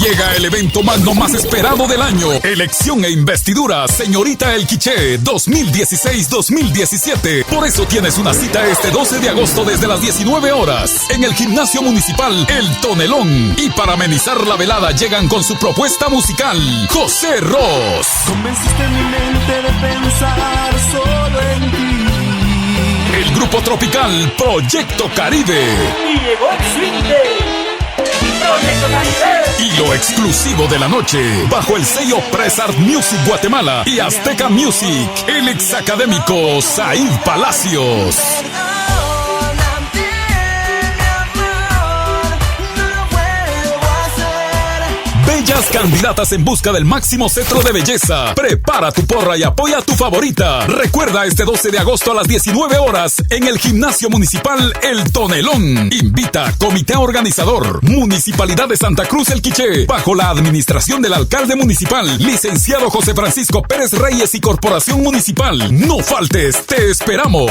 Llega el evento magno más esperado del año. Elección e investidura, señorita El Quiché 2016-2017. Por eso tienes una cita este 12 de agosto desde las 19 horas en el Gimnasio Municipal El Tonelón. Y para amenizar la velada llegan con su propuesta musical, José Ros. Convenciste mi mente de pensar solo en ti. El grupo tropical Proyecto Caribe. Y llegó el swing de Proyecto Caribe. Y lo exclusivo de la noche, bajo el sello Press Art Music Guatemala y Azteca Music, el exacadémico Said Palacios. Bellas candidatas en busca del máximo cetro de belleza. Prepara tu porra y apoya a tu favorita. Recuerda este 12 de agosto a las 19 horas en el Gimnasio Municipal El Tonelón. Invita Comité Organizador, Municipalidad de Santa Cruz El Quiché, bajo la administración del alcalde municipal, licenciado José Francisco Pérez Reyes y Corporación Municipal. No faltes, te esperamos.